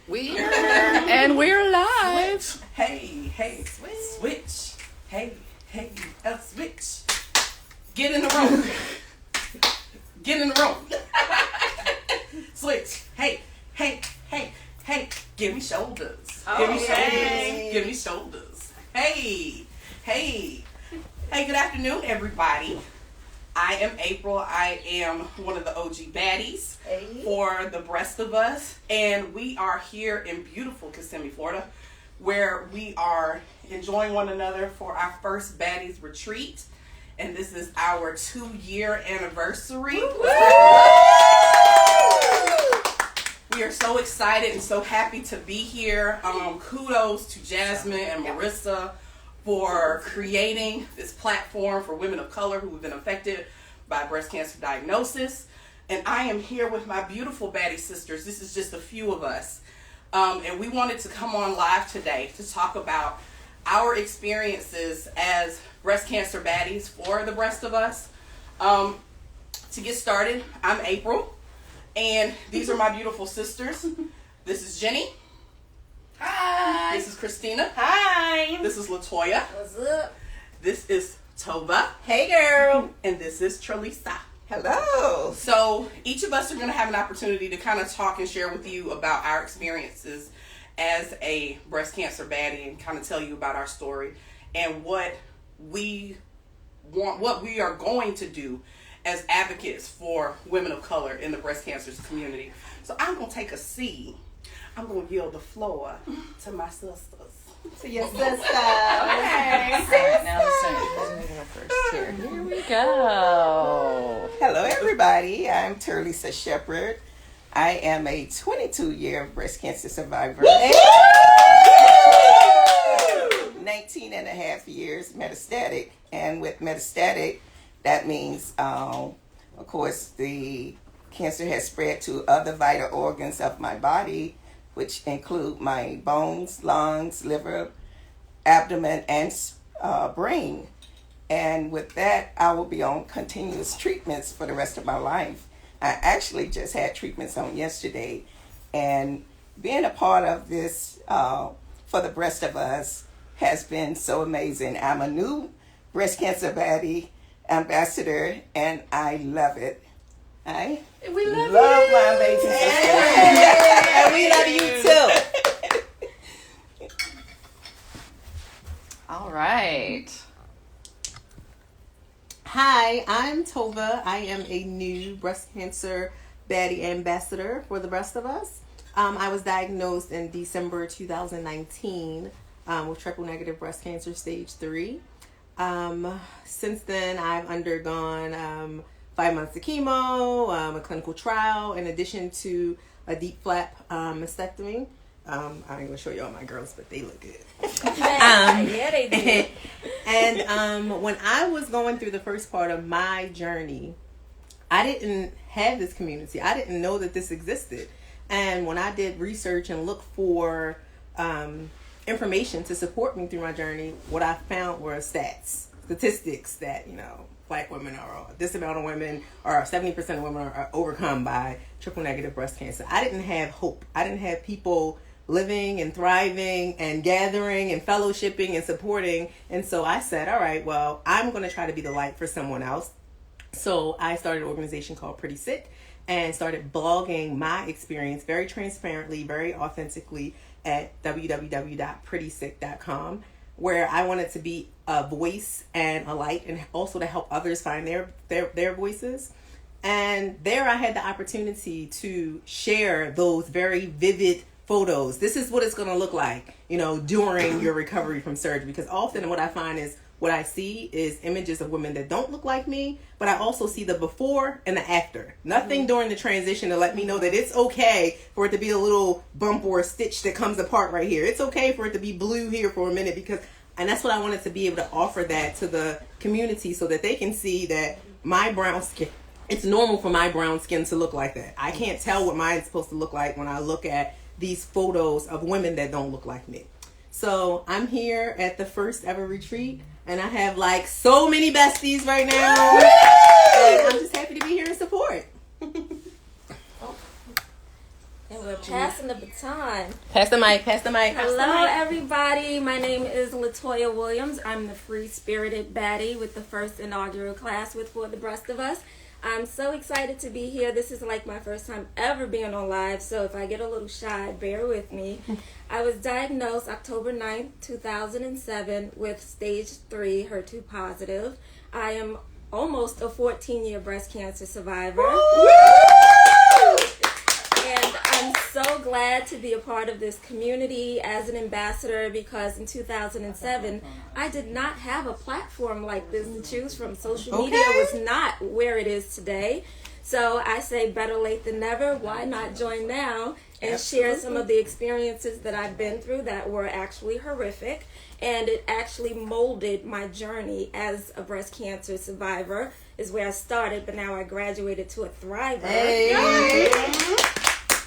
We and we're live. Switch. Hey, switch. Hey, switch. Get in the room. Switch. Hey. Give me shoulders. Give me shoulders. Hey. Good afternoon, everybody. I am April. I am one of the OG baddies for the Breast of Us. And we are here in beautiful Kissimmee, Florida, where we are enjoying one another for our first Baddies Retreat. And this is our 2-year anniversary. We are so excited and so happy to be here. Kudos to Jasmine and Marissa for creating this platform for women of color who have been affected by breast cancer diagnosis. And I am here with my beautiful baddie sisters. This is just a few of us. And we wanted to come on live today to talk about our experiences as breast cancer baddies for the Breast of Us. To get started, I'm April, and these are my beautiful sisters. This is Jenny. Hi. This is Christina. Hi. This is Latoya. What's up? This is Tova. Hey, girl. And this is Trelisa. Hello. So each of us are going to have an opportunity to kind of talk and share with you about our experiences as a breast cancer baddie and kind of tell you about our story and what we want, what we are going to do as advocates for women of color in the breast cancer community. So I'm going to take a seat. I'm going to yield the floor to my sisters. To your sister. Okay. Now here we go. Hello, everybody. I'm Terlisa Shepherd. I am a 22-year breast cancer survivor. 19 and a half years metastatic. And with metastatic, that means, of course, the cancer has spread to other vital organs of my body, which include my bones, lungs, liver, abdomen, and brain. And with that, I will be on continuous treatments for the rest of my life. I actually just had treatments on yesterday. And being a part of this for the Breast of Us has been so amazing. I'm a new breast cancer Baddie Ambassador, and I love it. We love my baby sister. And we love you too. All right. Hi, I'm Tova. I am a new breast cancer Baddie Ambassador for the Breast of Us. I was diagnosed in December 2019 with triple negative breast cancer stage 3. Since then, I've undergone 5 months of chemo, a clinical trial, in addition to a deep flap mastectomy. I ain't gonna show you all my girls, but they look good. Yeah, they do. And when I was going through the first part of my journey, I didn't have this community. I didn't know that this existed. And when I did research and look for information to support me through my journey, what I found were statistics that, Black women are, this amount of women, or 70% of women are overcome by triple negative breast cancer. I didn't have hope. I didn't have people living and thriving and gathering and fellowshipping and supporting. And so I said, all right, well, I'm going to try to be the light for someone else. So I started an organization called Pretty Sick and started blogging my experience very transparently, very authentically at www.prettysick.com. where I wanted to be a voice and a light, and also to help others find their voices. And there I had the opportunity to share those very vivid photos. This is what it's going to look like, during your recovery from surgery. Because often what I find is, what I see is images of women that don't look like me, but I also see the before and the after. Nothing during the transition to let me know that it's okay for it to be a little bump or a stitch that comes apart right here. It's okay for it to be blue here for a minute, and that's what I wanted to be able to offer that to the community so that they can see that my brown skin, it's normal for my brown skin to look like that. I can't tell what mine's supposed to look like when I look at these photos of women that don't look like me. So I'm here at the first ever retreat. And I have so many besties right now. And I'm just happy to be here and support. And We're passing the baton. Pass the mic. Pass the mic. Hello, everybody. My name is Latoya Williams. I'm the free-spirited baddie with the first inaugural class with For the Breast of Us. I'm so excited to be here. This is like my first time ever being on live, so if I get a little shy, bear with me. I was diagnosed October 9th, 2007 with stage 3 HER2 positive. I am almost a 14-year breast cancer survivor. And I'm so glad to be a part of this community as an ambassador because in 2007, I did not have a platform like this to choose from. Social media was not where it is today. So I say better late than never. Why not join now and share some of the experiences that I've been through that were actually horrific. And it actually molded my journey as a breast cancer survivor is where I started, but now I graduated to a thriver. Hey.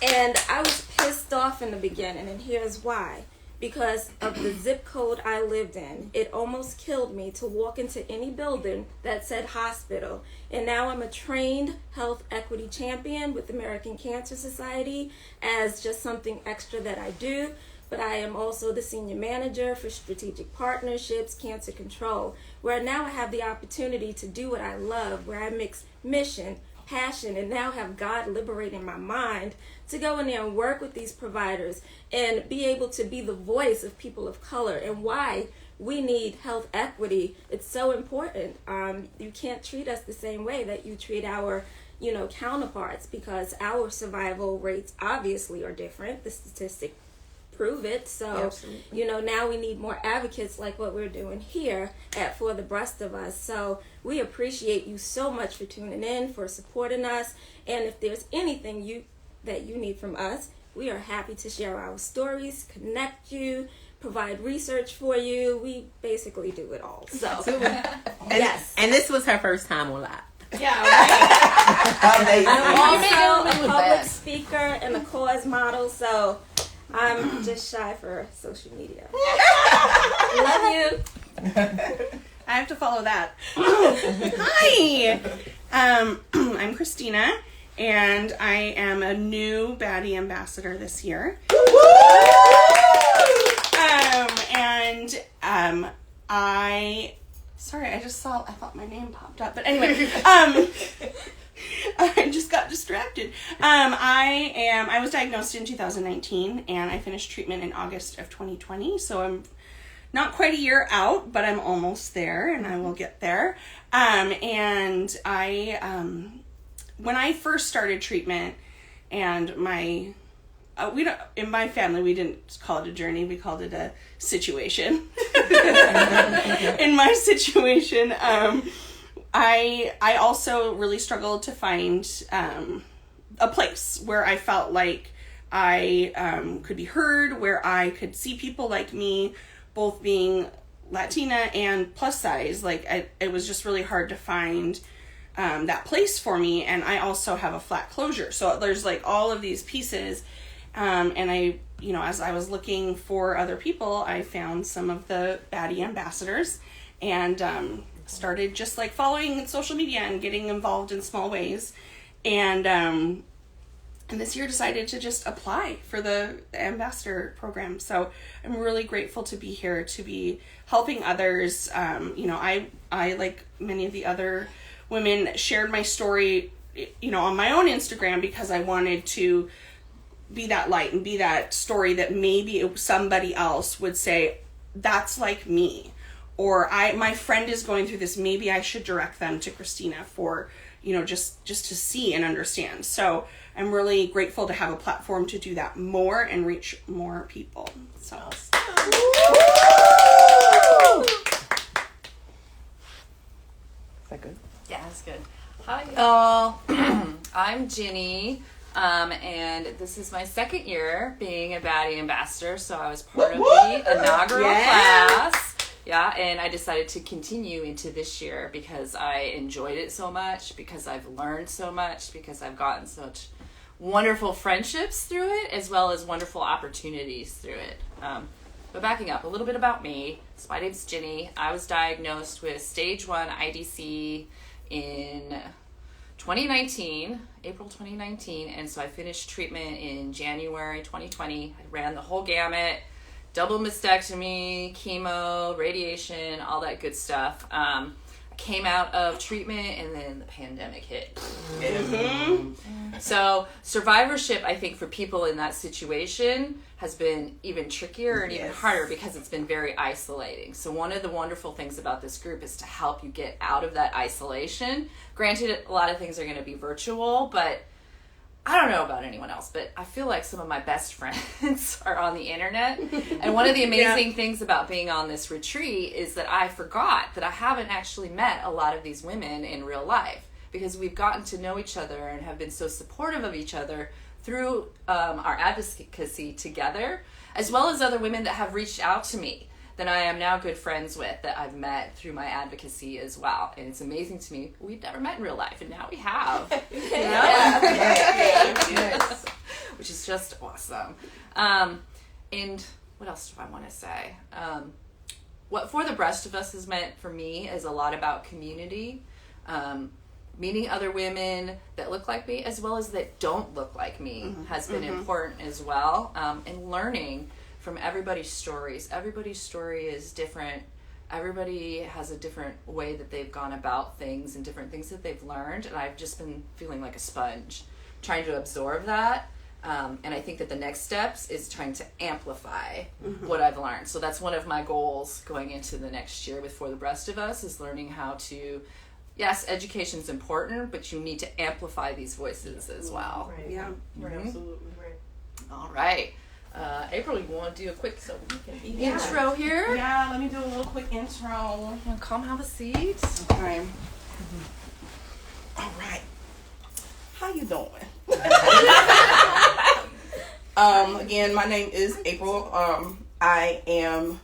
And I was pissed off in the beginning, and here's why. Because of the zip code I lived in. It almost killed me to walk into any building that said hospital. And now I'm a trained health equity champion with the American Cancer Society as just something extra that I do. But I am also the senior manager for strategic partnerships, cancer control, where now I have the opportunity to do what I love, where I mix mission, passion, and now have God liberating my mind to go in there and work with these providers and be able to be the voice of people of color and why we need health equity. It's so important. You can't treat us the same way that you treat our counterparts because our survival rates obviously are different. The statistics prove it. So, now we need more advocates like what we're doing here at For the Breast of Us. So we appreciate you so much for tuning in, for supporting us. And if there's anything that you need from us, we are happy to share our stories, connect you, provide research for you. We basically do it all. So, yes. And this was her first time on live. Yeah, right. I'm also a public best. speaker and a cause model, so I'm just shy for social media. Love you. I have to follow that. Hi, I'm Christina, and I am a new Baddie Ambassador this year. I thought my name popped up, but anyway, I just got distracted. I was diagnosed in 2019, and I finished treatment in August of 2020, so I'm not quite a year out, but I'm almost there, and I will get there. And when I first started treatment, and in my family, we didn't call it a journey, we called it a situation. In my situation, I also really struggled to find a place where I felt like I could be heard, where I could see people like me, both being Latina and plus size. It was just really hard to find that place for me, and I also have a flat closure. So there's all of these pieces, and I, as I was looking for other people, I found some of the Baddie Ambassadors, and started just following social media and getting involved in small ways, and this year decided to just apply for the ambassador program. So I'm really grateful to be here, to be helping others. I like many of the other women shared my story, on my own Instagram because I wanted to be that light and be that story that maybe somebody else would say, that's like me. Or my friend is going through this, maybe I should direct them to Christina for, just to see and understand. So I'm really grateful to have a platform to do that more and reach more people. So. Is that good? Yeah, that's good. Hi, y'all. I'm Ginny, and this is my second year being a Baddie Ambassador, so I was part of the inaugural class. Yeah, and I decided to continue into this year because I enjoyed it so much, because I've learned so much, because I've gotten such wonderful friendships through it, as well as wonderful opportunities through it. But backing up, a little bit about me. So my name's Ginny. I was diagnosed with stage 1 IDC in April 2019, and so I finished treatment in January 2020. I ran the whole gamut, double mastectomy, chemo, radiation, all that good stuff. I came out of treatment and then the pandemic hit. So survivorship, I think, for people in that situation has been even trickier and even harder because it's been very isolating. So one of the wonderful things about this group is to help you get out of that isolation. Granted, a lot of things are going to be virtual, but I don't know about anyone else, but I feel like some of my best friends are on the internet. And one of the amazing things about being on this retreat is that I forgot that I haven't actually met a lot of these women in real life, because we've gotten to know each other and have been so supportive of each other through our advocacy together, as well as other women that have reached out to me that I am now good friends with, that I've met through my advocacy as well. And it's amazing to me. We've never met in real life, and now we have. Yes. Which is just awesome. And what else do I want to say? What For the Rest of Us has meant for me is a lot about community. Meeting other women that look like me as well as that don't look like me has been important as well. And learning from everybody's stories. Everybody's story is different. Everybody has a different way that they've gone about things and different things that they've learned. And I've just been feeling like a sponge, trying to absorb that. And I think that the next steps is trying to amplify what I've learned. So that's one of my goals going into the next year with For the Rest of Us, is learning how to, yes, education's important, but you need to amplify these voices as well. Right. Yeah, right, absolutely right. All right. April, you want to do a quick intro here? Yeah, let me do a little quick intro. Come have a seat. Okay. All right. How you doing? Again, my name is April. I am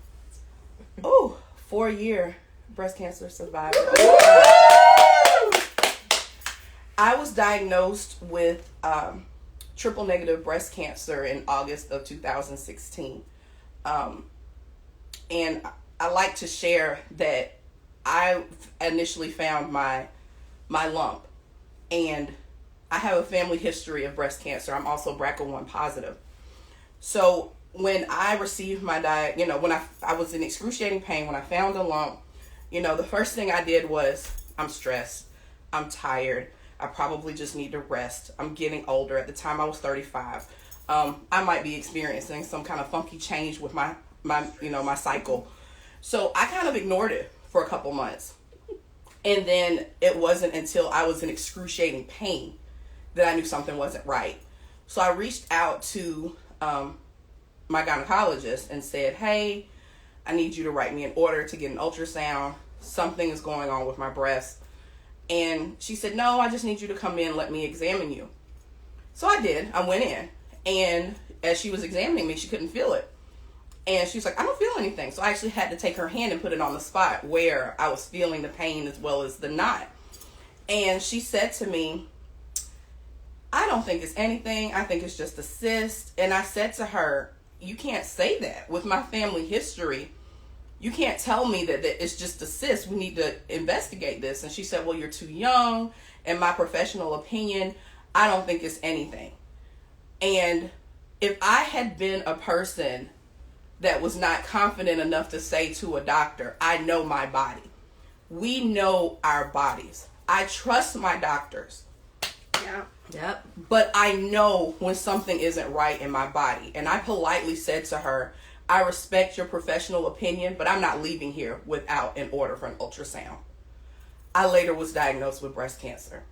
4-year breast cancer survivor. I was diagnosed with triple negative breast cancer in August of 2016. And I like to share that I initially found my lump, and I have a family history of breast cancer. I'm also BRCA1 positive. So when I received my when I was in excruciating pain when I found a lump, the first thing I did was, I'm stressed, I'm tired, I probably just need to rest. I'm getting older. At the time I was 35. I might be experiencing some kind of funky change with my cycle. So I kind of ignored it for a couple months. And then it wasn't until I was in excruciating pain that I knew something wasn't right. So I reached out to my gynecologist and said, hey, I need you to write me an order to get an ultrasound. Something is going on with my breast. And she said, no, I just need you to come in, let me examine you. So I did. I went in, and as she was examining me, she couldn't feel it. And she was like, I don't feel anything. So I actually had to take her hand and put it on the spot where I was feeling the pain as well as the knot. And she said to me, I don't think it's anything. I think it's just a cyst. And I said to her, you can't say that. With my family history, you can't tell me that it's just a cyst. We need to investigate this. And she said, well, you're too young. In my professional opinion, I don't think it's anything. And if I had been a person that was not confident enough to say to a doctor, I know my body. We know our bodies. I trust my doctors. Yeah. Yep. But I know when something isn't right in my body. And I politely said to her, I respect your professional opinion, but I'm not leaving here without an order for an ultrasound. I later was diagnosed with breast cancer.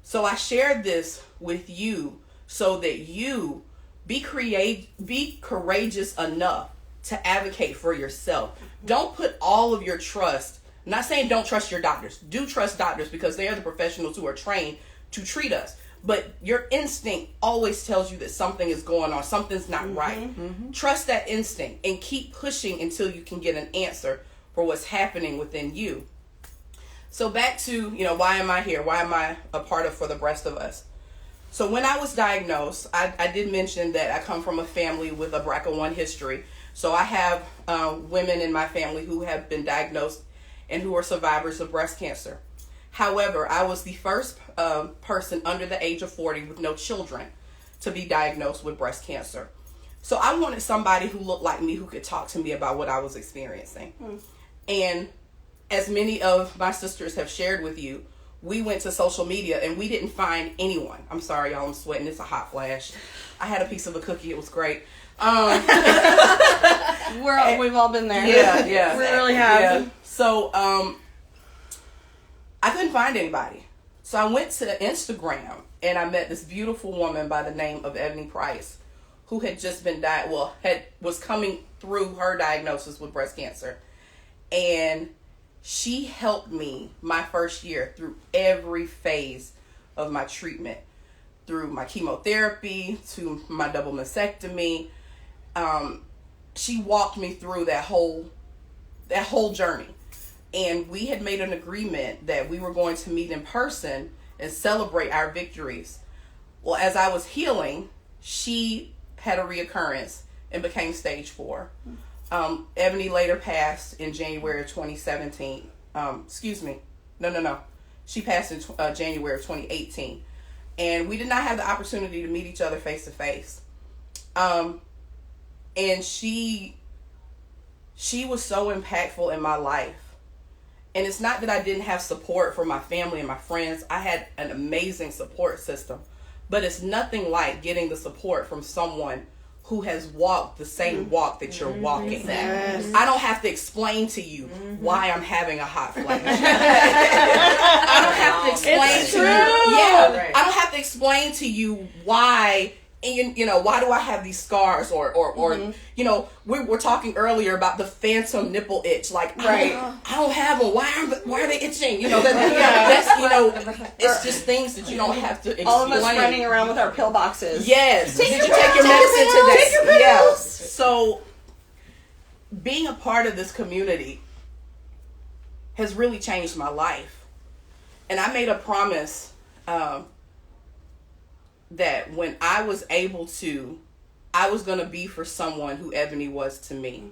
So I shared this with you so that you be courageous enough to advocate for yourself. Don't put all of your trust, I'm not saying don't trust your doctors. Do trust doctors, because they are the professionals who are trained to treat us. But your instinct always tells you that something is going on, something's not right. Trust that instinct and keep pushing until you can get an answer for what's happening within you. So back to, why am I here? Why am I a part of For the Rest of Us? So when I was diagnosed, I did mention that I come from a family with a BRCA1 history. So I have women in my family who have been diagnosed and who are survivors of breast cancer. However, I was the first person under the age of 40 with no children to be diagnosed with breast cancer. So I wanted somebody who looked like me, who could talk to me about what I was experiencing. And as many of my sisters have shared with you, we went to social media and we didn't find anyone. I'm sorry, y'all, I'm sweating. It's a hot flash. I had a piece of a cookie. It was great. We've all been there. Yeah. We really have. Yeah. So I couldn't find anybody. So I went to Instagram and I met this beautiful woman by the name of Ebony Price, who had just been was coming through her diagnosis with breast cancer. And she helped me my first year through every phase of my treatment, through my chemotherapy to my double mastectomy. She walked me through that whole journey. And we had made an agreement that we were going to meet in person and celebrate our victories. Well, as I was healing, she had a reoccurrence and became stage 4. Ebony later passed in January of 2017. No. She passed in January of 2018. And we did not have the opportunity to meet each other face to face. And she was so impactful in my life. And it's not that I didn't have support from my family and my friends. I had an amazing support system. But it's nothing like getting the support from someone who has walked the same walk that you're walking. Yes. I don't have to explain to you why I'm having a hot flash. I don't have to explain to you. Yeah, Right. I don't have to explain to you why. And why do I have these scars or you know, we were talking earlier about the phantom nipple itch. Like, I don't have them. Why are they itching? You know, that's it's just things that you don't have to explain. All of us running around with our pill boxes. Yes. Did you take your medicine today? Take your pills. Yeah. So being a part of this community has really changed my life. And I made a promise that when I was able to, I was going to be for someone who Ebony was to me.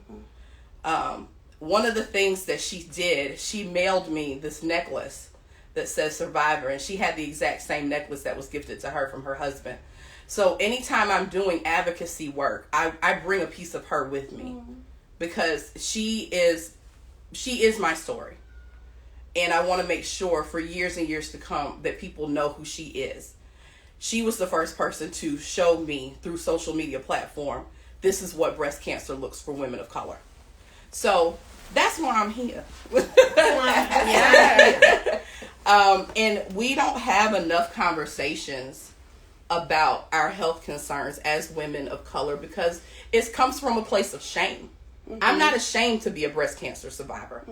One of the things that she did, she mailed me this necklace that says Survivor, and she had the exact same necklace that was gifted to her from her husband. So anytime I'm doing advocacy work, I bring a piece of her with me because she is my story. And I want to make sure for years and years to come that people know who she is. She was the first person to show me through social media platform, this is what breast cancer looks for women of color. So that's why I'm here. And we don't have enough conversations about our health concerns as women of color because it comes from a place of shame. I'm not ashamed to be a breast cancer survivor.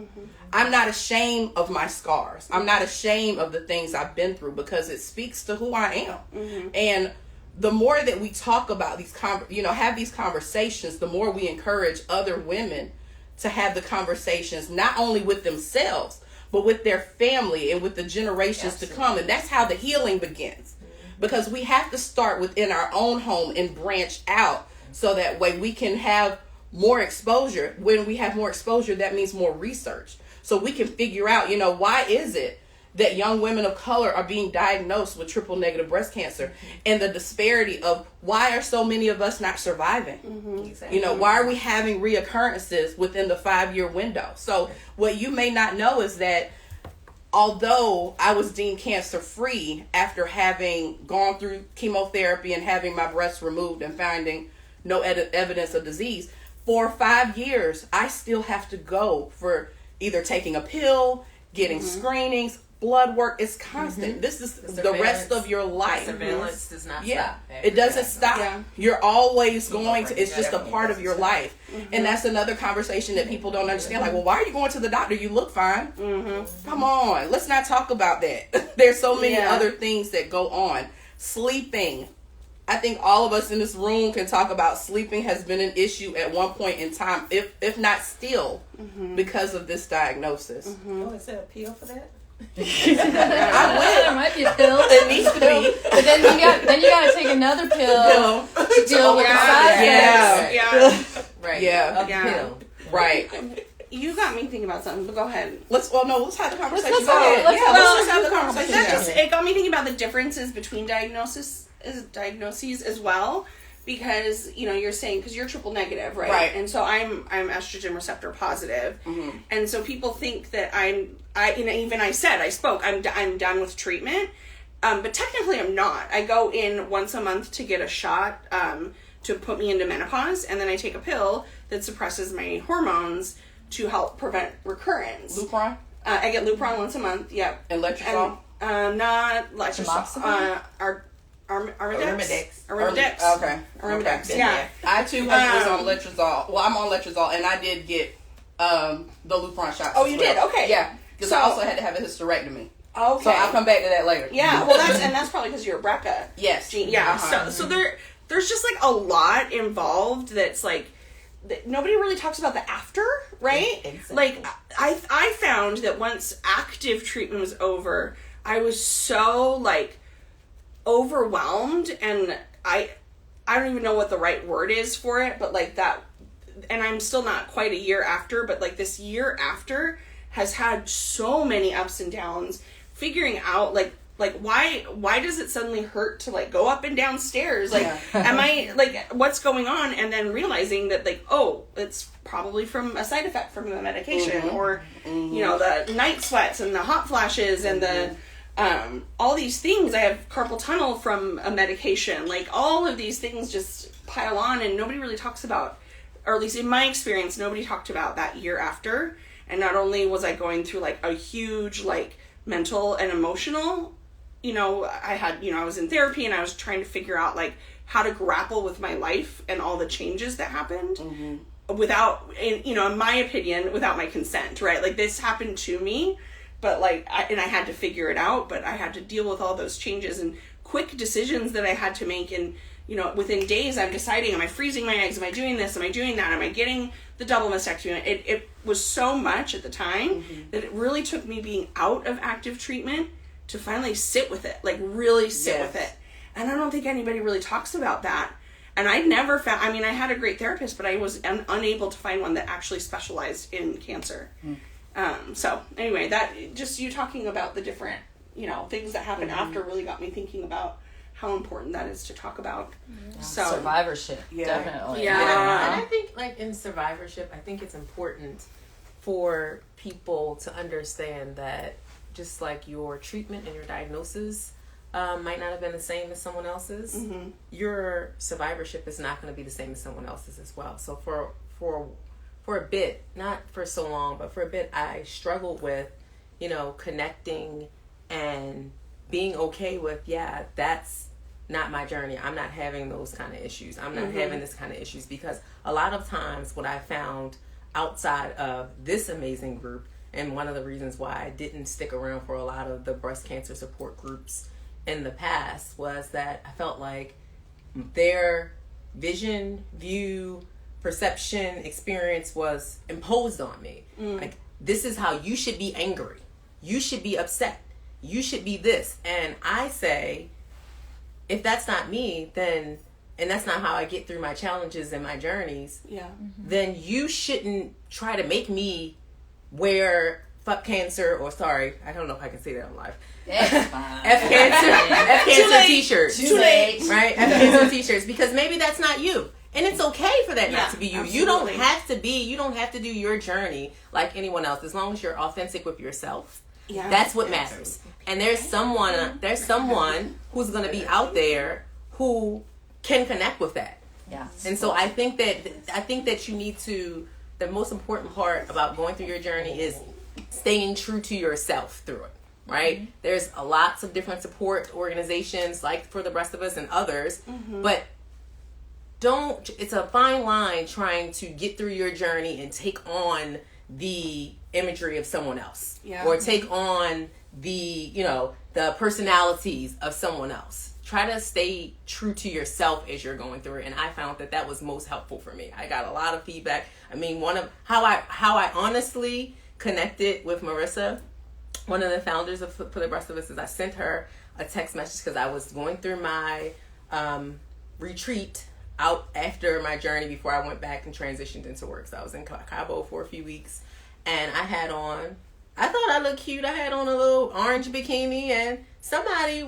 I'm not ashamed of my scars. I'm not ashamed of the things I've been through because it speaks to who I am. And the more that we talk about these, have these conversations, the more we encourage other women to have the conversations, not only with themselves, but with their family and with the generations to come. And that's how the healing begins. Because we have to start within our own home and branch out so that way we can have more exposure. When we have more exposure, that means more research. So we can figure out, why is it that young women of color are being diagnosed with triple negative breast cancer and the disparity of why are so many of us not surviving? Exactly. Why are we having reoccurrences within the 5-year window? So what you may not know is that although I was deemed cancer free after having gone through chemotherapy and having my breasts removed and finding no evidence of disease, for 5 years, I still have to go for either taking a pill, getting screenings, blood work. It's constant. This is the rest of your life. Surveillance does not stop. It doesn't stop. Yeah. You're always going to, it's just a part of your life. And that's another conversation that people don't understand. Like, well, why are you going to the doctor? You look fine. Come on. Let's not talk about that. There's so many other things that go on. Sleeping. I think all of us in this room can talk about sleeping has been an issue at one point in time, if not still, because of this diagnosis. Oh, is there a pill for that? There might be a pill. It needs to be. But then you got to take another pill to deal with the side effects. Right. Of the pill. Right. You got me thinking about something, but go ahead. Let's have the conversation. Let's Go go. ahead. Let's Yeah, go. let's just have the conversation. That just, it got me thinking about the differences between diagnoses as well, because you're saying, because you're triple negative, right? And so I'm estrogen receptor positive, and so people think that I'm done with treatment, but technically I'm not. I go in once a month to get a shot to put me into menopause, and then I take a pill that suppresses my hormones to help prevent recurrence. Lupron? I get Lupron once a month. Yep. And letrozole? Not letrozole. Arimidex. Okay. Arimidex. Yeah. I too was on letrozole. Well, I'm on letrozole, and I did get the Lupron shots. Oh, you did? Okay. Yeah, because I also had to have a hysterectomy. Okay. So I'll come back to that later. Yeah. Well, that's probably because you're a BRCA. Yes. Gene. Yeah. So there's just like a lot involved that's like nobody really talks about the after, right? Exactly. Like I found that once active treatment was over, I was so like overwhelmed, and I don't even know what the right word is for it, but like that, and I'm still not quite a year after, but like this year after has had so many ups and downs, figuring out like why does it suddenly hurt to like go up and down stairs? Like, am I like, what's going on? And then realizing that like, oh, it's probably from a side effect from the medication, or the night sweats and the hot flashes and the all these things. I have carpal tunnel from a medication. Like all of these things just pile on, and nobody really talks about, or at least in my experience, nobody talked about that year after. And not only was I going through like a huge like mental and emotional, I had, I was in therapy, and I was trying to figure out like how to grapple with my life and all the changes that happened without, in my opinion, without my consent, right? Like this happened to me, but like, I had to figure it out, but I had to deal with all those changes and quick decisions that I had to make. And, within days I'm deciding, am I freezing my eggs? Am I doing this? Am I doing that? Am I getting the double mastectomy? It was so much at the time that it really took me being out of active treatment to finally sit with it, like really sit with it. And I don't think anybody really talks about that. And I never found, I had a great therapist, but I was unable to find one that actually specialized in cancer. So anyway, that just you talking about the different, things that happen after really got me thinking about how important that is to talk about. So survivorship, definitely. Yeah. And I think like in survivorship, I think it's important for people to understand that just like your treatment and your diagnosis might not have been the same as someone else's, your survivorship is not going to be the same as someone else's as well. So for a bit, not for so long, but for a bit, I struggled with, connecting and being okay with, that's not my journey. I'm not having those kind of issues. I'm not having this kind of issues, because a lot of times what I found outside of this amazing group, and one of the reasons why I didn't stick around for a lot of the breast cancer support groups in the past, was that I felt like their vision, view, perception, experience was imposed on me. Like, this is how you should be angry. You should be upset. You should be this. And I say, if that's not me, then, and that's not how I get through my challenges and my journeys, then you shouldn't try to make me wear fuck cancer, or sorry, I don't know if I can say that on live. F cancer t-shirts. Too late. Right? F cancer t-shirts, because maybe that's not you. And it's okay for that not to be you. Absolutely. You don't have to do your journey like anyone else, as long as you're authentic with yourself. Yeah. That's what matters. And there's someone who's going to be out there who can connect with that. Yeah. And so I think that you need to, the most important part about going through your journey is staying true to yourself through it, right? There's lots of different support organizations like For the Rest of Us and others, but it's a fine line trying to get through your journey and take on the imagery of someone else, or take on the, the personalities of someone else. Try to stay true to yourself as you're going through it. And I found that was most helpful for me. I got a lot of feedback. One of how I honestly connected with Marissa, one of the founders of For the Rest of Us, is I sent her a text message because I was going through my retreat out after my journey before I went back and transitioned into work. So I was in Cabo for a few weeks, and I thought I looked cute. I had on a little orange bikini, and somebody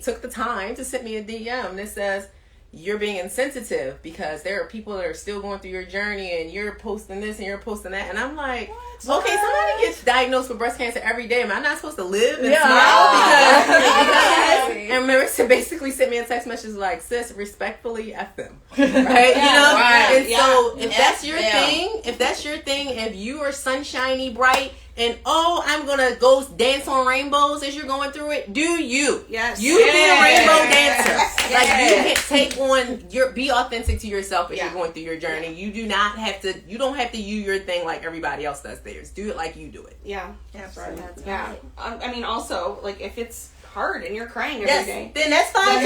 took the time to send me a DM that says, you're being insensitive because there are people that are still going through your journey, and you're posting this and you're posting that. And I'm like, okay, somebody gets diagnosed with breast cancer every day. Am I not supposed to live and smile? Because and Marissa basically sent me a text message like, sis, respectfully, F them. Right? And so if that's your thing, if you are sunshiny, bright, and I'm gonna go dance on rainbows as you're going through it, do you? Yes. You be a rainbow dancer. Like, you can't take on be authentic to yourself as you're going through your journey. You don't have to use your thing like everybody else does theirs. Do it like you do it. Yeah. That's right. Yeah. I mean, also, like, if it's hard and you're crying every day, then that's fine too.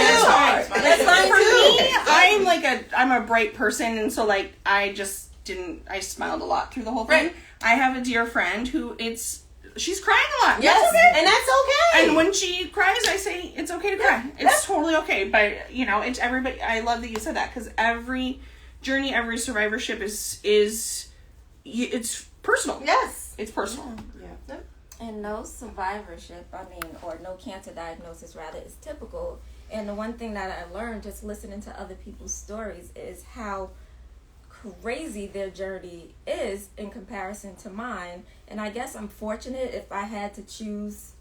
That's fine for me. I'm a bright person, and so like I smiled a lot through the whole thing. Right. I have a dear friend who she's crying a lot. Yes, that's okay. and that's okay. And when she cries, I say it's okay to cry. It's totally okay. But it's everybody. I love that you said that, because every journey, every survivorship is it's personal. Yes, it's personal. Yeah. And no survivorship, or no cancer diagnosis rather, is typical. And the one thing that I learned just listening to other people's stories is how crazy their journey is in comparison to mine. And I guess I'm fortunate if I had to choose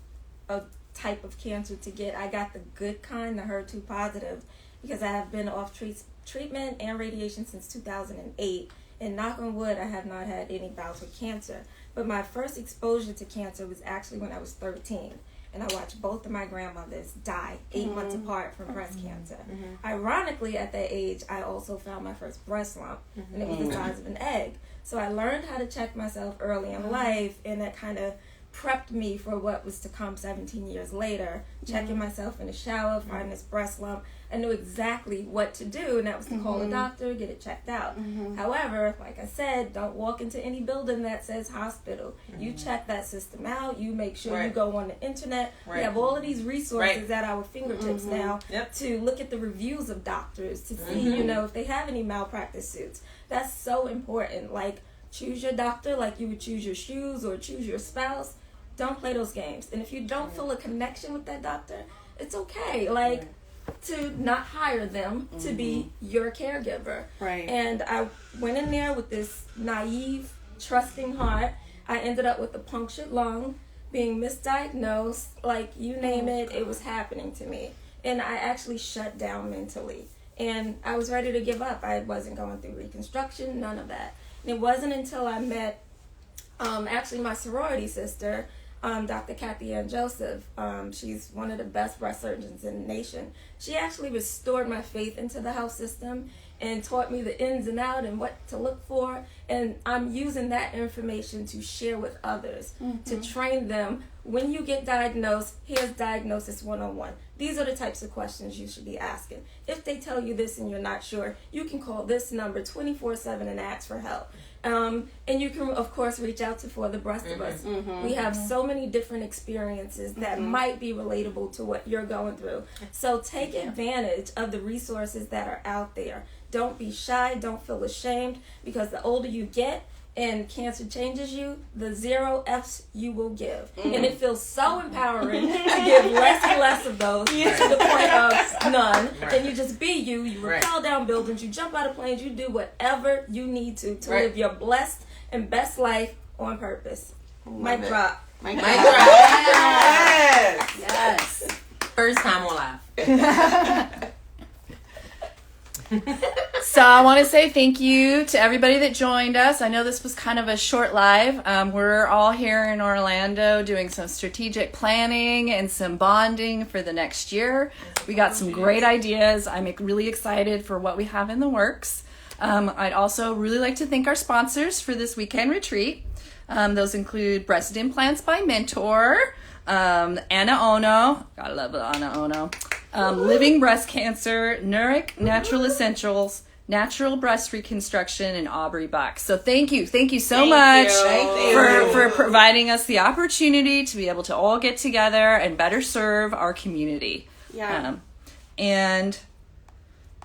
a type of cancer to get. I got the good kind, the HER2 positive, because I have been off treatment and radiation since 2008. And knock on wood, I have not had any bouts with cancer. But my first exposure to cancer was actually when I was 13. And I watched both of my grandmothers die 8 months apart from breast cancer. Ironically, at that age, I also found my first breast lump, and it was the size of an egg. So I learned how to check myself early in life, and that kind of prepped me for what was to come 17 years later, checking myself in the shower, finding this breast lump. I knew exactly what to do, and that was to call a doctor, get it checked out. However, like I said, don't walk into any building that says hospital. You check that system out. You make sure you go on the internet. We have all of these resources at our fingertips now to look at the reviews of doctors, to see, if they have any malpractice suits. That's so important. Like, choose your doctor like you would choose your shoes or choose your spouse. Don't play those games. And if you don't feel a connection with that doctor, it's okay. Like, to not hire them to be your caregiver. Right. And I went in there with this naive, trusting heart. I ended up with a punctured lung, being misdiagnosed, like, you name it, it was happening to me. And I actually shut down mentally. And I was ready to give up. I wasn't going through reconstruction, none of that. And it wasn't until I met actually my sorority sister, Dr. Kathy Ann Joseph. She's one of the best breast surgeons in the nation. She actually restored my faith into the health system and taught me the ins and outs and what to look for. And I'm using that information to share with others, to train them. When you get diagnosed, here's diagnosis 101. These are the types of questions you should be asking. If they tell you this and you're not sure, you can call this number 24/7 and ask for help. And you can, of course, reach out to For the Breast of Us. We have so many different experiences that might be relatable to what you're going through. So take advantage of the resources that are out there. Don't be shy. Don't feel ashamed, because the older you get and cancer changes you, the 0 F's you will give. And it feels so empowering to give less and less of those to the point of none. And you just be you. You rappel down buildings. You jump out of planes. You do whatever you need to live your blessed and best life on purpose. Mic drop. Mic drop. Yes. First time on live. So I want to say thank you to everybody that joined us. I know this was kind of a short live. We're all here in Orlando doing some strategic planning and some bonding for the next year. We got some great ideas. I'm really excited for what we have in the works. I'd also really like to thank our sponsors for this weekend retreat. Those include Breast Implants by Mentor, Anna Ono, gotta love Anna Ono, Living Breast Cancer, Nuric Natural Essentials, Natural Breast Reconstruction, and Aubrey Buck. So thank you so much for providing us the opportunity to be able to all get together and better serve our community. And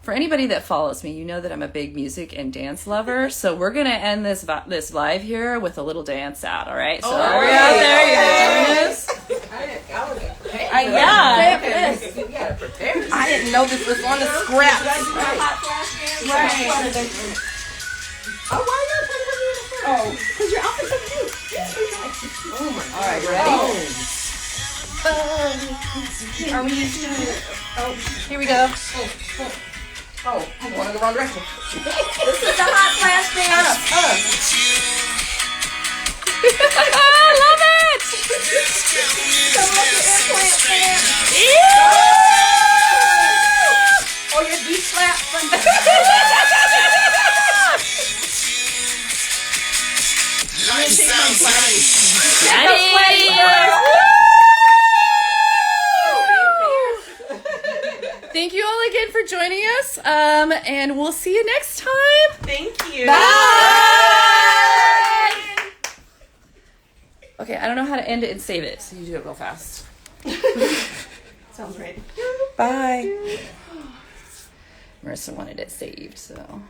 for anybody that follows me, you know that I'm a big music and dance lover. So we're gonna end this live here with a little dance out. All right. So are we out there? You guys doing this? I didn't know this was on the script. Oh, because your outfit's so cute. Oh my God. All right, ready? Are we using it? Here we go. Oh, I'm going in the wrong direction. This is the hot flash dance. I love it. Oh, your D slap. Thank you all again for joining us, and we'll see you next time. Thank you. Bye. Okay, I don't know how to end it and save it, so you do it real fast. Sounds right. Bye. Marissa wanted it saved, so.